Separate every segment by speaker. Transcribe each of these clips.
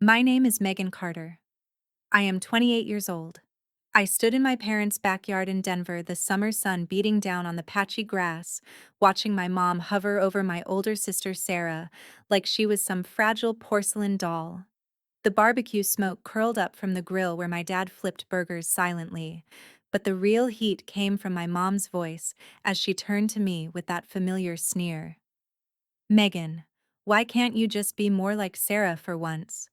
Speaker 1: My name is Megan Carter. I am 28 years old. I stood in my parents' backyard in Denver, the summer sun beating down on the patchy grass, watching my mom hover over my older sister Sarah like she was some fragile porcelain doll. The barbecue smoke curled up from the grill where my dad flipped burgers silently, but the real heat came from my mom's voice as she turned to me with that familiar sneer. Megan, why can't you just be more like Sarah for once?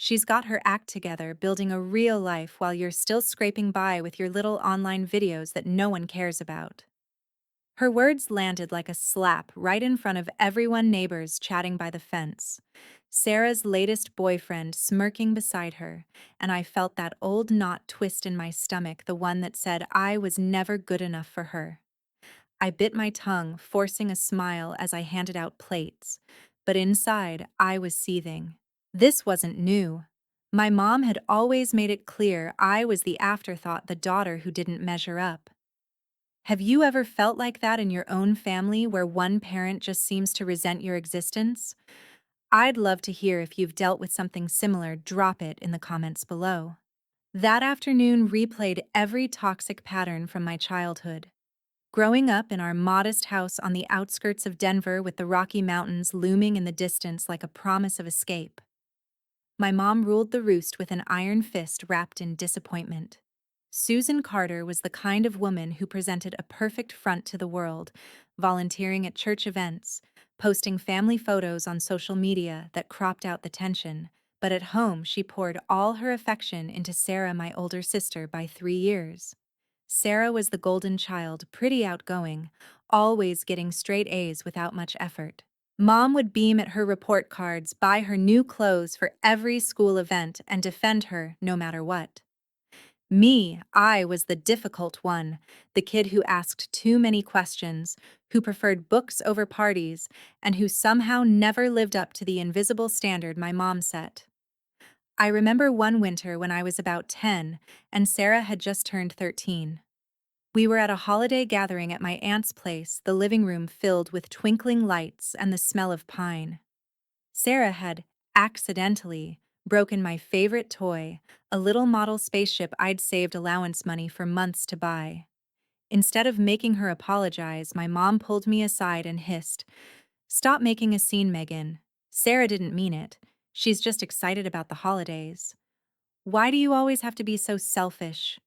Speaker 1: She's got her act together, building a real life while you're still scraping by with your little online videos that no one cares about. Her words landed like a slap right in front of everyone neighbors chatting by the fence. Sarah's latest boyfriend smirking beside her, and I felt that old knot twist in my stomach, the one that said I was never good enough for her. I bit my tongue, forcing a smile as I handed out plates. But inside, I was seething. This wasn't new. My mom had always made it clear I was the afterthought, the daughter who didn't measure up. Have you ever felt like that in your own family where one parent just seems to resent your existence? I'd love to hear if you've dealt with something similar. Drop it in the comments below. That afternoon replayed every toxic pattern from my childhood. Growing up in our modest house on the outskirts of Denver with the Rocky Mountains looming in the distance like a promise of escape, my mom ruled the roost with an iron fist wrapped in disappointment. Susan Carter was the kind of woman who presented a perfect front to the world, volunteering at church events, posting family photos on social media that cropped out the tension, but at home she poured all her affection into Sarah, my older sister, by 3 years. Sarah was the golden child, pretty outgoing, always getting straight A's without much effort. Mom would beam at her report cards, buy her new clothes for every school event, and defend her no matter what. Me, I was the difficult one, the kid who asked too many questions, who preferred books over parties, and who somehow never lived up to the invisible standard my mom set. I remember one winter when I was about 10 and Sarah had just turned 13. We were at a holiday gathering at my aunt's place, the living room filled with twinkling lights and the smell of pine. Sarah had, accidentally, broken my favorite toy, a little model spaceship I'd saved allowance money for months to buy. Instead of making her apologize, my mom pulled me aside and hissed, "Stop making a scene, Megan. Sarah didn't mean it. She's just excited about the holidays. Why do you always have to be so selfish?"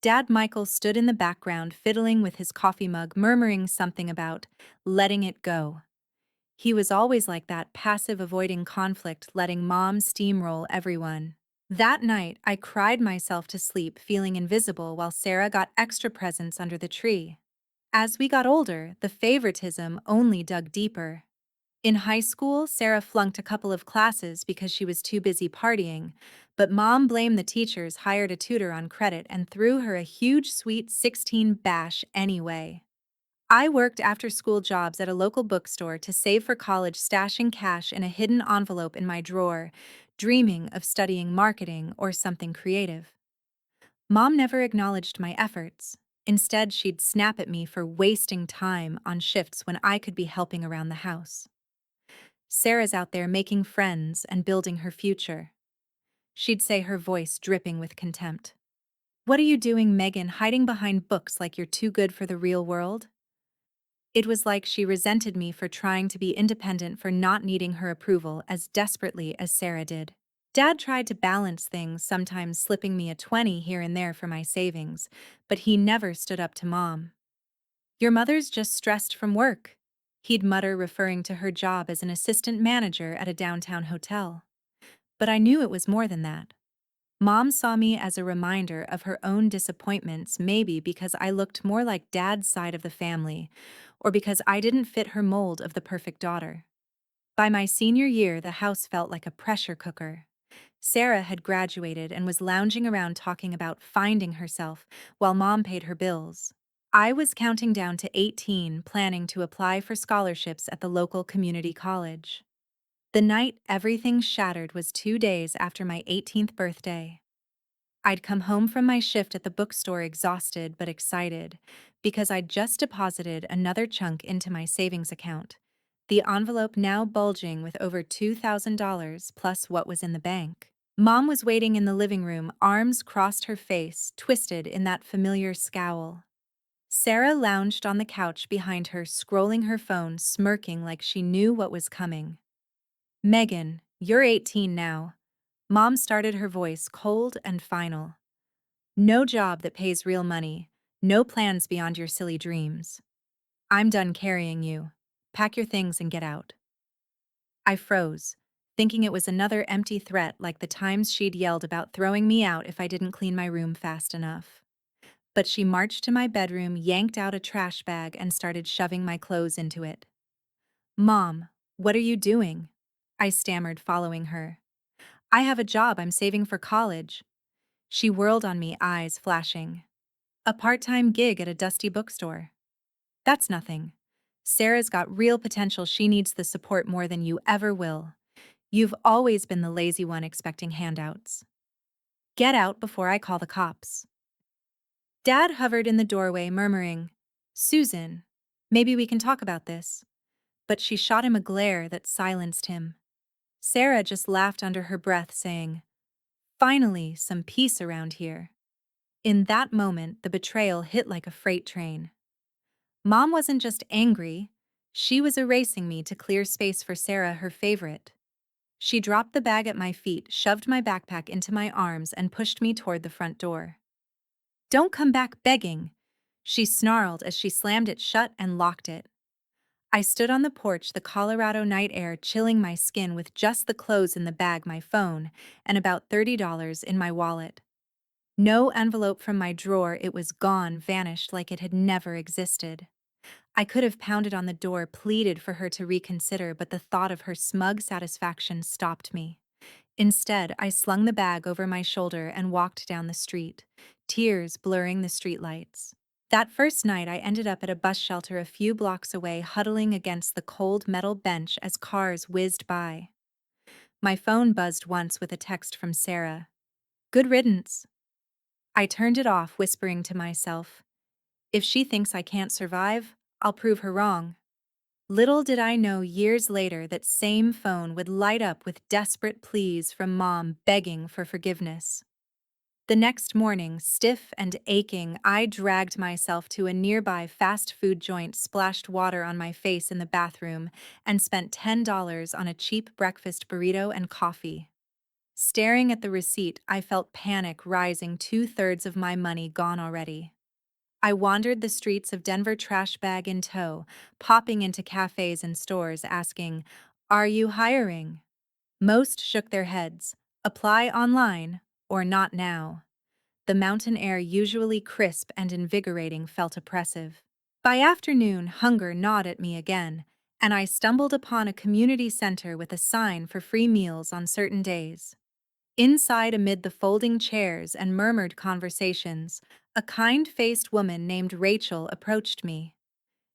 Speaker 1: Dad Michael stood in the background, fiddling with his coffee mug, murmuring something about letting it go. He was always like that, passive, avoiding conflict, letting Mom steamroll everyone. That night, I cried myself to sleep, feeling invisible while Sarah got extra presents under the tree. As we got older, the favoritism only dug deeper. In high school, Sarah flunked a couple of classes because she was too busy partying, but Mom blamed the teachers, hired a tutor on credit, and threw her a huge Sweet 16 bash anyway. I worked after-school jobs at a local bookstore to save for college, stashing cash in a hidden envelope in my drawer, dreaming of studying marketing or something creative. Mom never acknowledged my efforts. Instead, she'd snap at me for wasting time on shifts when I could be helping around the house. Sarah's out there making friends and building her future. She'd say, her voice dripping with contempt. "What are you doing, Megan, hiding behind books like you're too good for the real world?" It was like she resented me for trying to be independent, for not needing her approval as desperately as Sarah did. Dad tried to balance things, sometimes slipping me a 20 here and there for my savings, but he never stood up to Mom. "Your mother's just stressed from work," he'd mutter, referring to her job as an assistant manager at a downtown hotel. But I knew it was more than that. Mom saw me as a reminder of her own disappointments, maybe because I looked more like Dad's side of the family, or because I didn't fit her mold of the perfect daughter. By my senior year, the house felt like a pressure cooker. Sarah had graduated and was lounging around talking about finding herself while Mom paid her bills. I was counting down to 18, planning to apply for scholarships at the local community college. The night everything shattered was 2 days after my 18th birthday. I'd come home from my shift at the bookstore exhausted but excited because I'd just deposited another chunk into my savings account. the envelope now bulging with over $2,000 plus what was in the bank. Mom was waiting in the living room, arms crossed, her face twisted in that familiar scowl. Sarah lounged on the couch behind her, scrolling her phone, smirking like she knew what was coming. "Megan, you're 18 now." Mom started, her voice cold and final. "No job that pays real money, no plans beyond your silly dreams. I'm done carrying you. Pack your things and get out." I froze, thinking it was another empty threat like the times she'd yelled about throwing me out if I didn't clean my room fast enough. But she marched to my bedroom, yanked out a trash bag, and started shoving my clothes into it. "Mom, what are you doing?" I stammered, following her. "I have a job, I'm saving for college." She whirled on me, eyes flashing. "A part-time gig at a dusty bookstore." "That's nothing. Sarah's got real potential, she needs the support more than you ever will. You've always been the lazy one expecting handouts. Get out before I call the cops." Dad hovered in the doorway, murmuring, "Susan, maybe we can talk about this." But she shot him a glare that silenced him. Sarah just laughed under her breath, saying, "Finally, some peace around here." In that moment, the betrayal hit like a freight train. Mom wasn't just angry, she was erasing me to clear space for Sarah, her favorite. She dropped the bag at my feet, shoved my backpack into my arms, and pushed me toward the front door. "Don't come back begging," she snarled as she slammed it shut and locked it. I stood on the porch, the Colorado night air chilling my skin, with just the clothes in the bag, my phone, and about $30 in my wallet. No envelope from my drawer, it was gone, vanished like it had never existed. I could have pounded on the door, pleaded for her to reconsider, but the thought of her smug satisfaction stopped me. Instead, I slung the bag over my shoulder and walked down the street, tears blurring the streetlights. That first night, I ended up at a bus shelter a few blocks away, huddling against the cold metal bench as cars whizzed by. My phone buzzed once with a text from Sarah. "Good riddance." I turned it off, whispering to myself, "If she thinks I can't survive, I'll prove her wrong." Little did I know years later that same phone would light up with desperate pleas from Mom begging for forgiveness. The next morning, stiff and aching, I dragged myself to a nearby fast food joint, splashed water on my face in the bathroom, and spent $10 on a cheap breakfast burrito and coffee. Staring at the receipt, I felt panic rising, two-thirds of my money gone already. I wandered the streets of Denver, trash bag in tow, popping into cafes and stores asking, "Are you hiring?" Most shook their heads, "Apply online," or "Not now." The mountain air, usually crisp and invigorating, felt oppressive. By afternoon, hunger gnawed at me again, and I stumbled upon a community center with a sign for free meals on certain days. Inside, amid the folding chairs and murmured conversations, a kind-faced woman named Rachel approached me.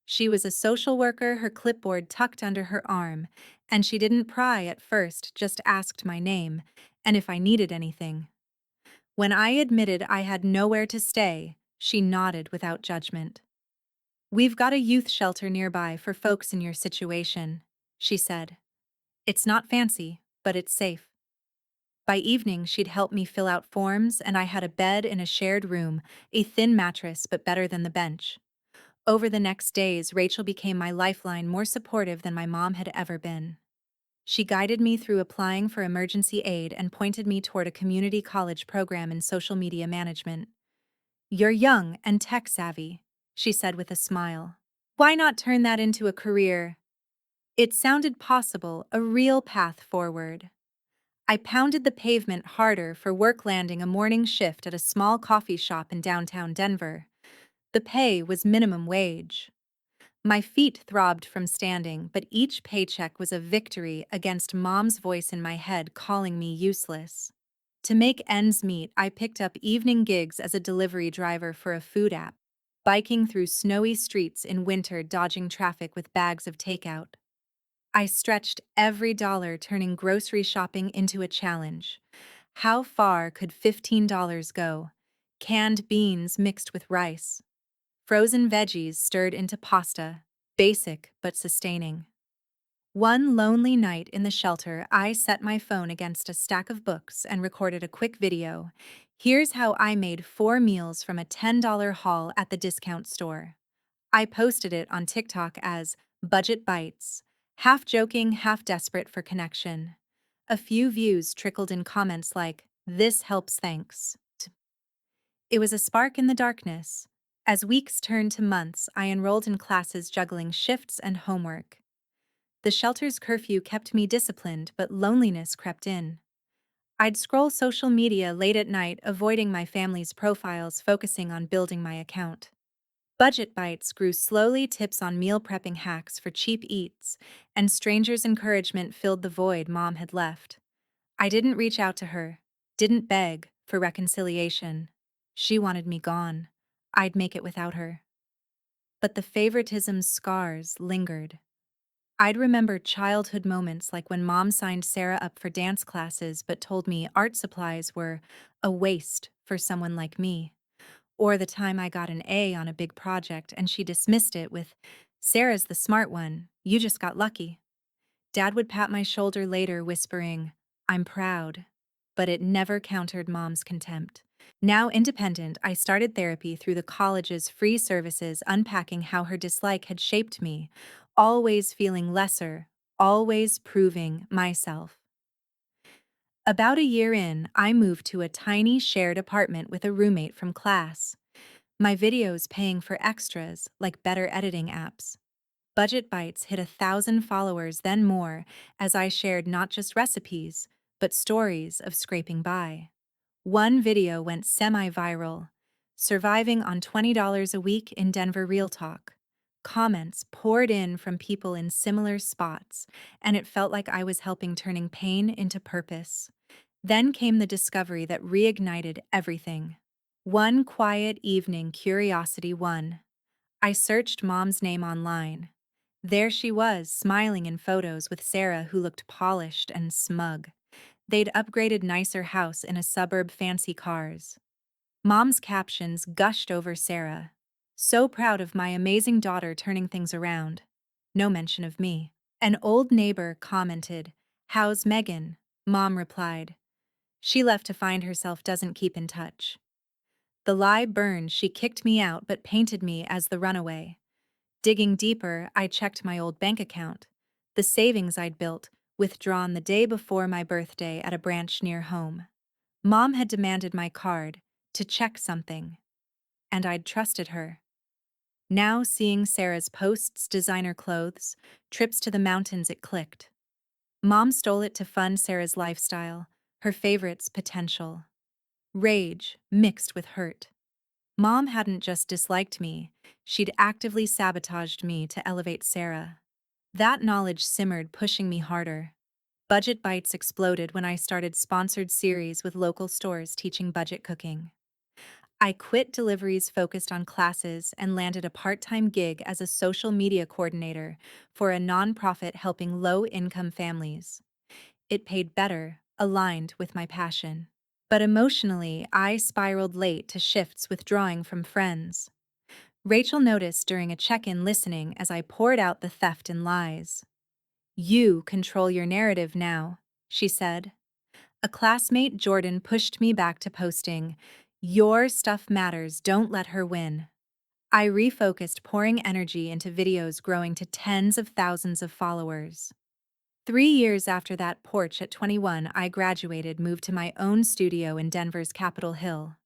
Speaker 1: She was a social worker, her clipboard tucked under her arm, and she didn't pry at first, just asked my name and if I needed anything. When I admitted I had nowhere to stay, she nodded without judgment. "We've got a youth shelter nearby for folks in your situation," she said. "It's not fancy, but it's safe." By evening, she'd help me fill out forms, and I had a bed in a shared room, a thin mattress but better than the bench. Over the next days, Rachel became my lifeline, more supportive than my mom had ever been. She guided me through applying for emergency aid and pointed me toward a community college program in social media management. "You're young and tech-savvy," she said with a smile. "Why not turn that into a career?" It sounded possible, a real path forward. I pounded the pavement harder for work, landing a morning shift at a small coffee shop in downtown Denver. The pay was minimum wage. My feet throbbed from standing, but each paycheck was a victory against Mom's voice in my head calling me useless. To make ends meet, I picked up evening gigs as a delivery driver for a food app, biking through snowy streets in winter, dodging traffic with bags of takeout. I stretched every dollar, turning grocery shopping into a challenge. How far could $15 go? Canned beans mixed with rice. Frozen veggies stirred into pasta. Basic but sustaining. One lonely night in the shelter, I set my phone against a stack of books and recorded a quick video. Here's how I made 4 meals from a $10 haul at the discount store. I posted it on TikTok as Budget Bites, half joking, half desperate for connection. A few views trickled in comments like, "This helps, thanks." It was a spark in the darkness. As weeks turned to months, I enrolled in classes juggling shifts and homework. The shelter's curfew kept me disciplined, but loneliness crept in. I'd scroll social media late at night, avoiding my family's profiles, focusing on building my account. Budget Bites grew slowly, tips on meal prepping hacks for cheap eats, and strangers' encouragement filled the void Mom had left. I didn't reach out to her, didn't beg for reconciliation. She wanted me gone. I'd make it without her. But the favoritism scars lingered. I'd remember childhood moments like when Mom signed Sarah up for dance classes but told me art supplies were a waste for someone like me. Or the time I got an A on a big project and she dismissed it with, "Sarah's the smart one, you just got lucky." Dad would pat my shoulder later, whispering, "I'm proud." But it never countered Mom's contempt. Now independent, I started therapy through the college's free services, unpacking how her dislike had shaped me, always feeling lesser, always proving myself. About a year in, I moved to a tiny shared apartment with a roommate from class. My videos paying for extras like better editing apps. Budget Bites hit 1,000 followers, then more, as I shared not just recipes, but stories of scraping by. One video went semi-viral, surviving on $20 a week in Denver Real Talk. Comments poured in from people in similar spots, and it felt like I was helping turning pain into purpose. Then came the discovery that reignited everything. One quiet evening, curiosity won. I searched Mom's name online. There she was, smiling in photos with Sarah, who looked polished and smug. They'd upgraded nicer house in a suburb, fancy cars. Mom's captions gushed over Sarah. "So proud of my amazing daughter turning things around." No mention of me. An old neighbor commented, "How's Megan?" Mom replied, "She left to find herself, doesn't keep in touch." The lie burned. She kicked me out but painted me as the runaway. Digging deeper, I checked my old bank account. The savings I'd built, withdrawn the day before my birthday at a branch near home. Mom had demanded my card to check something, and I'd trusted her. Now, seeing Sarah's posts, designer clothes, trips to the mountains, it clicked. Mom stole it to fund Sarah's lifestyle, her favorites' potential. Rage mixed with hurt. Mom hadn't just disliked me, she'd actively sabotaged me to elevate Sarah. That knowledge simmered, pushing me harder. Budget Bites exploded when I started sponsored series with local stores teaching budget cooking. I quit deliveries, focused on classes, and landed a part-time gig as a social media coordinator for a nonprofit helping low-income families. It paid better, aligned with my passion. But emotionally, I spiraled late to shifts, withdrawing from friends. Rachel noticed during a check-in, listening as I poured out the theft and lies. "You control your narrative now," she said. A classmate, Jordan, pushed me back to posting, "Your stuff matters, don't let her win." I refocused, pouring energy into videos, growing to tens of thousands of followers. 3 years after that porch at 21, I graduated, moved to my own studio in Denver's Capitol Hill.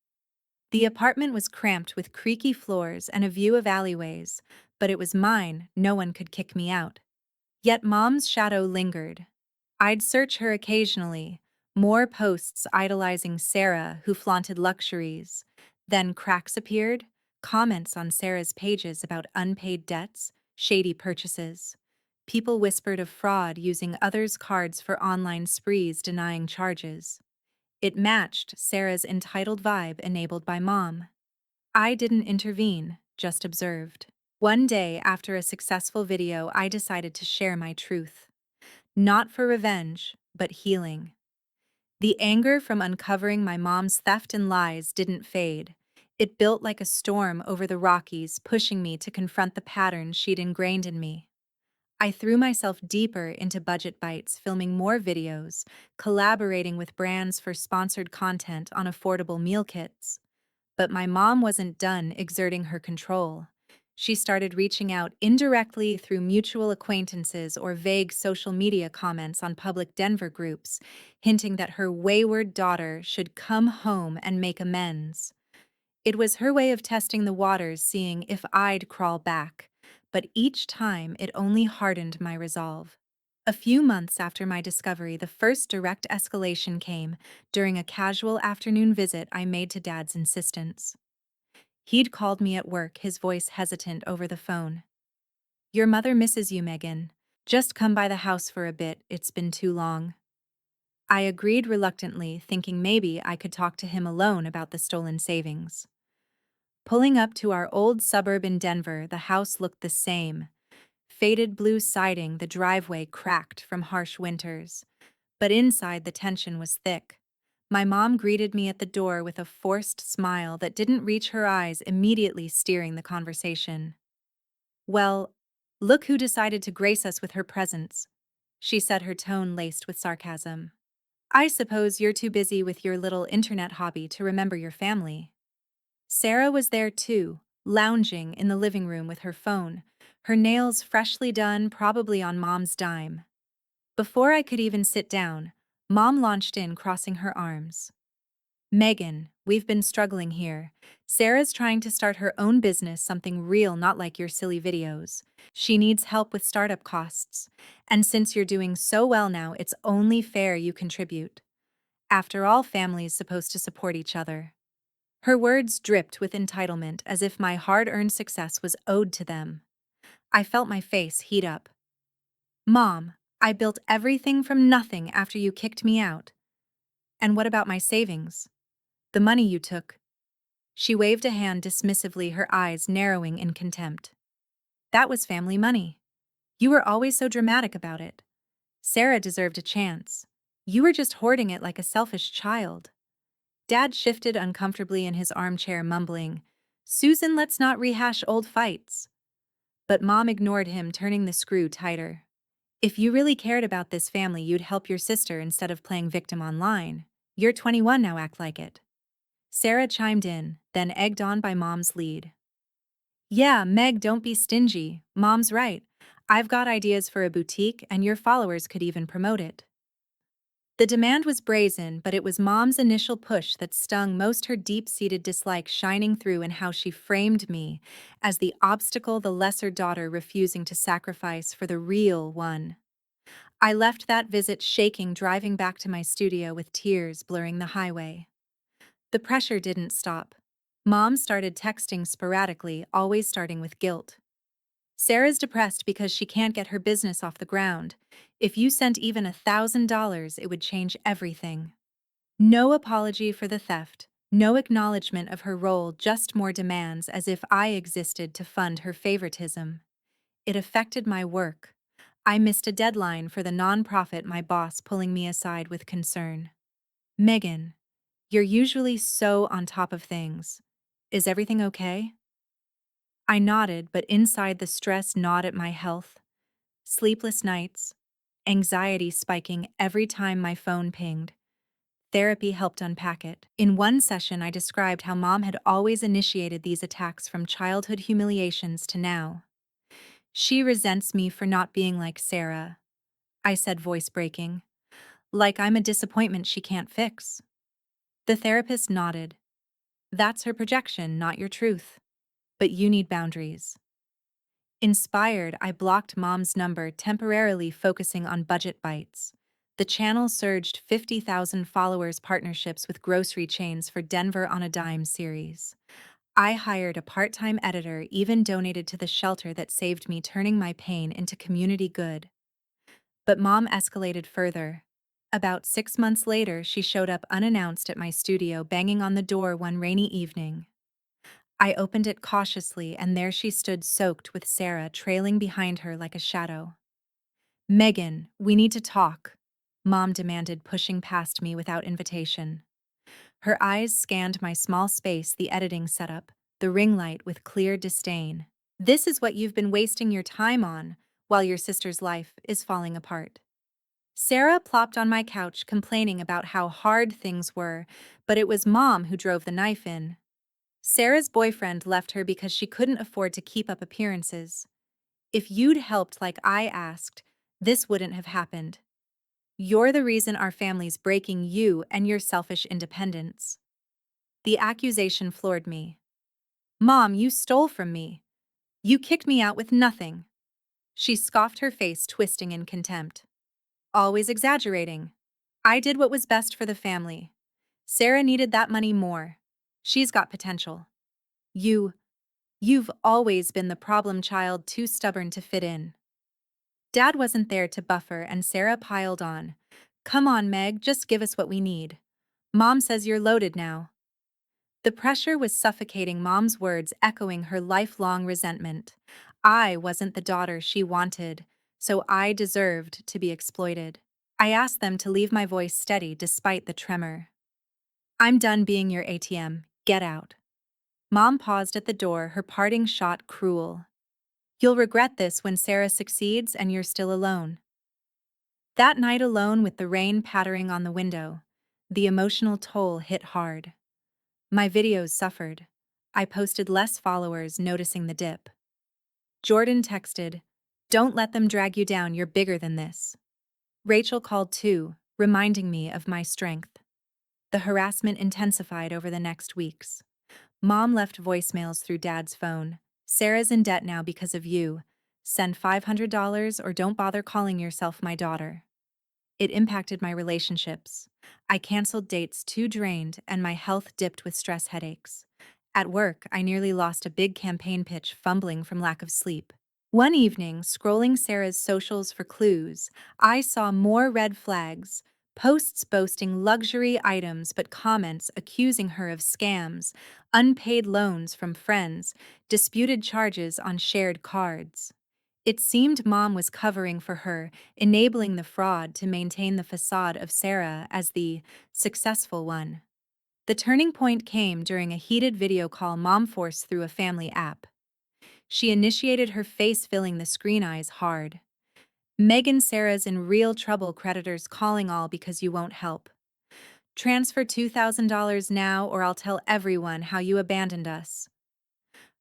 Speaker 1: The apartment was cramped with creaky floors and a view of alleyways, but it was mine, no one could kick me out. Yet Mom's shadow lingered. I'd search her occasionally, more posts idolizing Sarah, who flaunted luxuries. Then cracks appeared, comments on Sarah's pages about unpaid debts, shady purchases. People whispered of fraud, using others' cards for online sprees, denying charges. It matched Sarah's entitled vibe enabled by Mom. I didn't intervene, just observed. One day, after a successful video, I decided to share my truth. Not for revenge, but healing. The anger from uncovering my mom's theft and lies didn't fade. It built like a storm over the Rockies, pushing me to confront the patterns she'd ingrained in me. I threw myself deeper into budget bites, filming more videos, collaborating with brands for sponsored content on affordable meal kits. But my mom wasn't done exerting her control. She started reaching out indirectly through mutual acquaintances or vague social media comments on public Denver groups, hinting that her wayward daughter should come home and make amends. It was her way of testing the waters, seeing if I'd crawl back, but each time it only hardened my resolve. A few months after my discovery, the first direct escalation came during a casual afternoon visit I made to Dad's insistence. He'd called me at work, his voice hesitant over the phone. "Your mother misses you, Megan. Just come by the house for a bit, it's been too long." I agreed reluctantly, thinking maybe I could talk to him alone about the stolen savings. Pulling up to our old suburb in Denver, the house looked the same. Faded blue siding, the driveway cracked from harsh winters. But inside, the tension was thick. My mom greeted me at the door with a forced smile that didn't reach her eyes, immediately steering the conversation. "Well, look who decided to grace us with her presence," she said, her tone laced with sarcasm. "I suppose you're too busy with your little internet hobby to remember your family." Sarah was there too, lounging in the living room with her phone, her nails freshly done, probably on Mom's dime. Before I could even sit down, Mom launched in, crossing her arms. "Megan, we've been struggling here. Sarah's trying to start her own business, something real, not like your silly videos. She needs help with startup costs. And since you're doing so well now, it's only fair you contribute. After all, family's supposed to support each other." Her words dripped with entitlement, as if my hard-earned success was owed to them. I felt my face heat up. "Mom, I built everything from nothing after you kicked me out. And what about my savings? The money you took?" She waved a hand dismissively, her eyes narrowing in contempt. "That was family money. You were always so dramatic about it. Sarah deserved a chance. You were just hoarding it like a selfish child." Dad shifted uncomfortably in his armchair, mumbling, "Susan, let's not rehash old fights." But Mom ignored him, turning the screw tighter. "If you really cared about this family, you'd help your sister instead of playing victim online. You're 21 now, act like it." Sarah chimed in, then egged on by Mom's lead. "Yeah, Meg, don't be stingy. Mom's right. I've got ideas for a boutique, and your followers could even promote it." The demand was brazen, but it was Mom's initial push that stung most, her deep-seated dislike shining through in how she framed me as the obstacle, the lesser daughter refusing to sacrifice for the real one. I left that visit shaking, driving back to my studio with tears blurring the highway. The pressure didn't stop. Mom started texting sporadically, always starting with guilt. "Sarah's depressed because she can't get her business off the ground. If you sent even $1,000, it would change everything." No apology for the theft, no acknowledgement of her role, just more demands, as if I existed to fund her favoritism. It affected my work. I missed a deadline for the nonprofit, my boss pulling me aside with concern. "Megan, you're usually so on top of things. Is everything okay?" I nodded, but inside the stress gnawed at my health. Sleepless nights, anxiety spiking every time my phone pinged. Therapy helped unpack it. In one session, I described how Mom had always initiated these attacks, from childhood humiliations to now. "She resents me for not being like Sarah," I said, voice breaking. "Like I'm a disappointment she can't fix." The therapist nodded. "That's her projection, not your truth. But you need boundaries." Inspired, I blocked Mom's number, temporarily focusing on budget bites. The channel surged 50,000 followers, partnerships with grocery chains for Denver on a Dime series. I hired a part-time editor, even donated to the shelter that saved me, turning my pain into community good. But Mom escalated further. About 6 months later, she showed up unannounced at my studio, banging on the door one rainy evening. I opened it cautiously, and there she stood, soaked with Sarah trailing behind her like a shadow. "Megan, we need to talk," Mom demanded, pushing past me without invitation. Her eyes scanned my small space, the editing setup, the ring light, with clear disdain. "This is what you've been wasting your time on. while your sister's life is falling apart. Sarah plopped on my couch complaining about how hard things were, but it was Mom who drove the knife in. Sarah's boyfriend left her because she couldn't afford to keep up appearances. If you'd helped like I asked, this wouldn't have happened. You're the reason our family's breaking you and your selfish independence. The accusation floored me. Mom, you stole from me. You kicked me out with nothing. She scoffed, her face twisting in contempt. Always exaggerating. I did what was best for the family. Sarah needed that money more. She's got potential. You, you've always been the problem child, too stubborn to fit in. Dad wasn't there to buffer, and Sarah piled on. Come on, Meg, just give us what we need. Mom says you're loaded now. The pressure was suffocating, Mom's words echoing her lifelong resentment. I wasn't the daughter she wanted, so I deserved to be exploited. I asked them to leave, my voice steady despite the tremor. I'm done being your ATM. Get out. Mom paused at the door, her parting shot cruel. You'll regret this when Sarah succeeds and you're still alone. That night, alone with the rain pattering on the window, the emotional toll hit hard. My videos suffered. I posted less, followers noticing the dip. Jordan texted, "Don't let them drag you down, you're bigger than this." Rachel called too, reminding me of my strength. The harassment intensified over the next weeks. Mom left voicemails through Dad's phone. Sarah's in debt now because of you. Send $500 or don't bother calling yourself my daughter. It impacted my relationships. I canceled dates, too drained, and my health dipped with stress headaches. At work, I nearly lost a big campaign pitch, fumbling from lack of sleep. One evening, scrolling Sarah's socials for clues, I saw more red flags, posts boasting luxury items but comments accusing her of scams, unpaid loans from friends, disputed charges on shared cards. It seemed Mom was covering for her, enabling the fraud to maintain the facade of Sarah as the successful one. The turning point came during a heated video call Mom forced through a family app. She initiated, her face filling the screen, eyes hard. Megan, Sarah's in real trouble, creditors calling, all because you won't help. Transfer $2,000 now or I'll tell everyone how you abandoned us.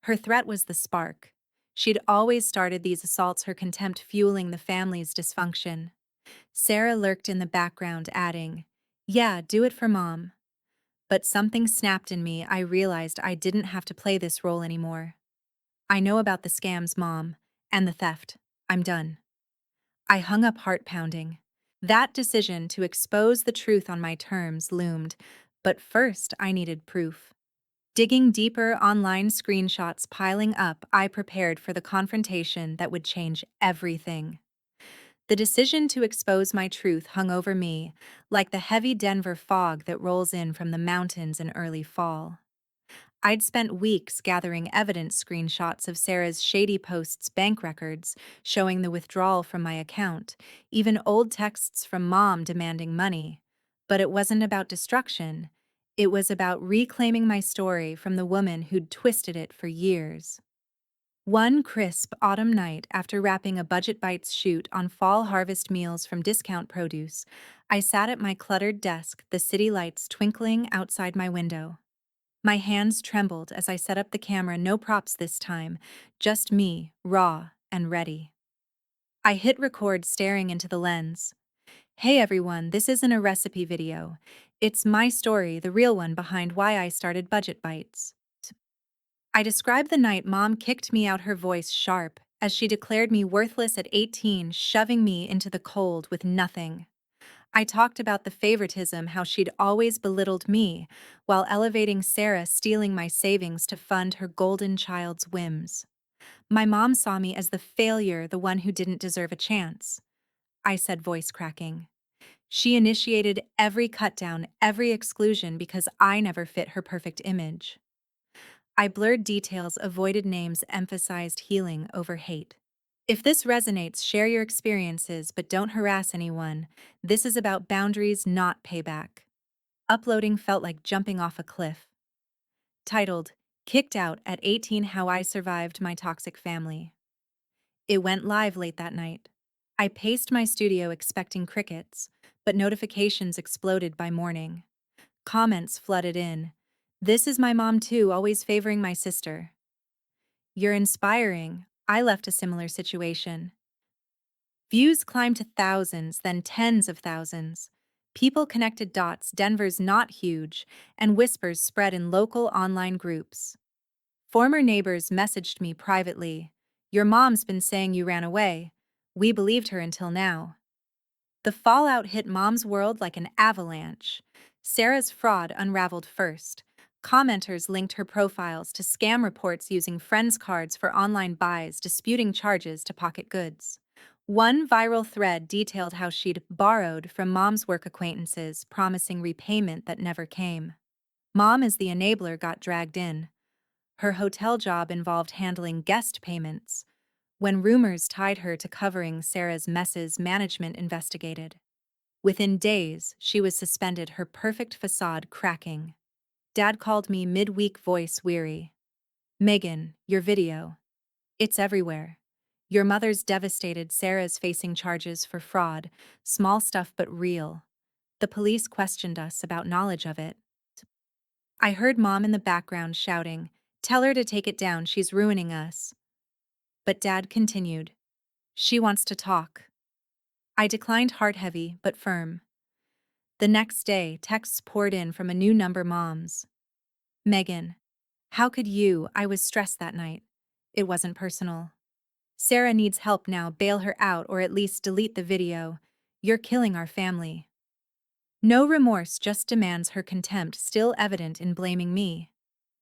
Speaker 1: Her threat was the spark. She'd always started these assaults, her contempt fueling the family's dysfunction. Sarah lurked in the background, adding, "Yeah, do it for Mom." But something snapped in me. I realized I didn't have to play this role anymore. I know about the scams, Mom, and the theft. I'm done. I hung up, heart pounding. That decision to expose the truth on my terms loomed, but first I needed proof. Digging deeper, online screenshots piling up, I prepared for the confrontation that would change everything. The decision to expose my truth hung over me, like the heavy Denver fog that rolls in from the mountains in early fall. I'd spent weeks gathering evidence, screenshots of Sarah's shady posts, bank records showing the withdrawal from my account, even old texts from Mom demanding money. But it wasn't about destruction. It was about reclaiming my story from the woman who'd twisted it for years. One crisp autumn night, after wrapping a Budget Bites shoot on fall harvest meals from Discount Produce, I sat at my cluttered desk, the city lights twinkling outside my window. My hands trembled as I set up the camera, no props this time, just me, raw and ready. I hit record, staring into the lens. Hey everyone, this isn't a recipe video. It's my story, the real one behind why I started Budget Bites. I described the night Mom kicked me out, her voice sharp, as she declared me worthless at 18, shoving me into the cold with nothing. I talked about the favoritism, how she'd always belittled me, while elevating Sarah, stealing my savings to fund her golden child's whims. My mom saw me as the failure, the one who didn't deserve a chance. I said, voice cracking. She initiated every cutdown, every exclusion because I never fit her perfect image. I blurred details, avoided names, emphasized healing over hate. If this resonates, share your experiences, but don't harass anyone. This is about boundaries, not payback. Uploading felt like jumping off a cliff. Titled, Kicked Out at 18: How I Survived My Toxic Family. It went live late that night. I paced my studio expecting crickets, but notifications exploded by morning. Comments flooded in. This is my mom too, always favoring my sister. You're inspiring. I left a similar situation. Views climbed to thousands, then tens of thousands. People connected dots, Denver's not huge, and whispers spread in local online groups. Former neighbors messaged me privately. Your mom's been saying you ran away. We believed her until now. The fallout hit Mom's world like an avalanche. Sarah's fraud unraveled first. Commenters linked her profiles to scam reports using friends cards for online buys, disputing charges to pocket goods. One viral thread detailed how she'd borrowed from Mom's work acquaintances, promising repayment that never came. Mom, as the enabler, got dragged in. Her hotel job involved handling guest payments. When rumors tied her to covering Sarah's messes, management investigated. Within days, she was suspended, her perfect facade cracking. Dad called me midweek, voice weary. Megan, your video. It's everywhere. Your mother's devastated, Sarah's facing charges for fraud, small stuff but real. The police questioned us about knowledge of it. I heard Mom in the background shouting, "Tell her to take it down, she's ruining us." But Dad continued, "She wants to talk." I declined, heart heavy but firm. The next day, texts poured in from a new number, Moms. Megan, how could you? I was stressed that night. It wasn't personal. Sarah needs help now, bail her out or at least delete the video. You're killing our family. No remorse, just demands, her contempt still evident in blaming me.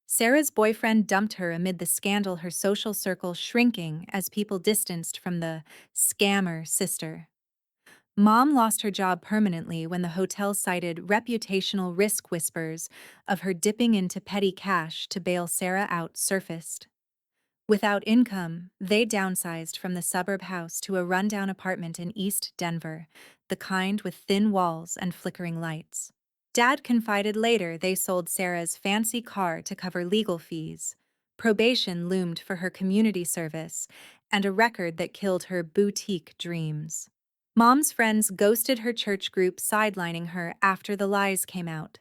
Speaker 1: Sarah's boyfriend dumped her amid the scandal, her social circle shrinking as people distanced from the scammer sister. Mom lost her job permanently when the hotel cited reputational risk. Whispers of her dipping into petty cash to bail Sarah out surfaced. Without income, they downsized from the suburb house to a rundown apartment in East Denver, the kind with thin walls and flickering lights. Dad confided later they sold Sarah's fancy car to cover legal fees. Probation loomed for her community service, and a record that killed her boutique dreams. Mom's friends ghosted her church group, sidelining her after the lies came out.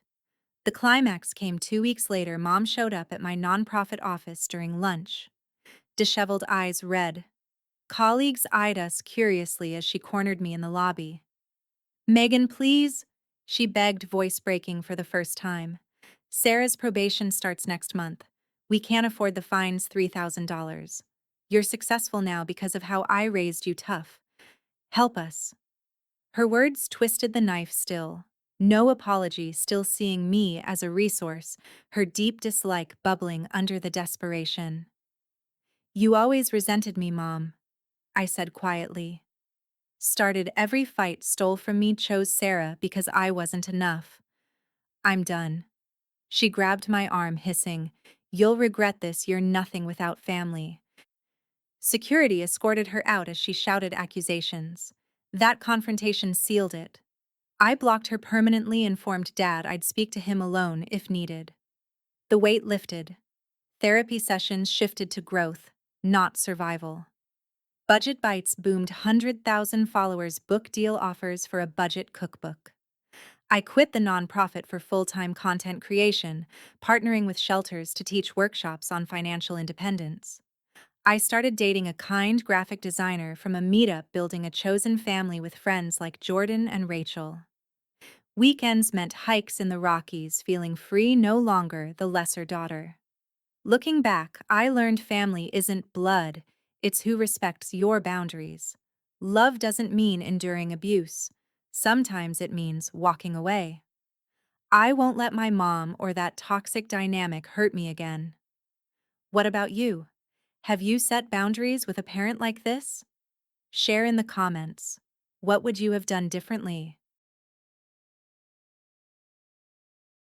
Speaker 1: The climax came 2 weeks later. Mom showed up at my nonprofit office during lunch. Disheveled eyes red. Colleagues eyed us curiously as she cornered me in the lobby. Megan, please, she begged, voice breaking for the first time. Sarah's probation starts next month. We can't afford the fines, $3,000. You're successful now because of how I raised you, tough. Help us. Her words twisted the knife still. No apology, still seeing me as a resource, her deep dislike bubbling under the desperation. You always resented me, Mom, I said quietly. Started every fight, stole from me, chose Sarah because I wasn't enough. I'm done. She grabbed my arm, hissing, "You'll regret this, you're nothing without family." Security escorted her out as she shouted accusations. That confrontation sealed it. I blocked her permanently, informed Dad I'd speak to him alone if needed. The weight lifted. Therapy sessions shifted to growth, not survival. Budget Bites boomed, 100,000 followers, book deal offers for a budget cookbook. I quit the nonprofit for full-time content creation, partnering with shelters to teach workshops on financial independence. I started dating a kind graphic designer from a meetup, building a chosen family with friends like Jordan and Rachel. Weekends meant hikes in the Rockies, feeling free, no longer the lesser daughter. Looking back, I learned family isn't blood, it's who respects your boundaries. Love doesn't mean enduring abuse. Sometimes it means walking away. I won't let my mom or that toxic dynamic hurt me again. What about you? Have you set boundaries with a parent like this? Share in the comments. What would you have done differently?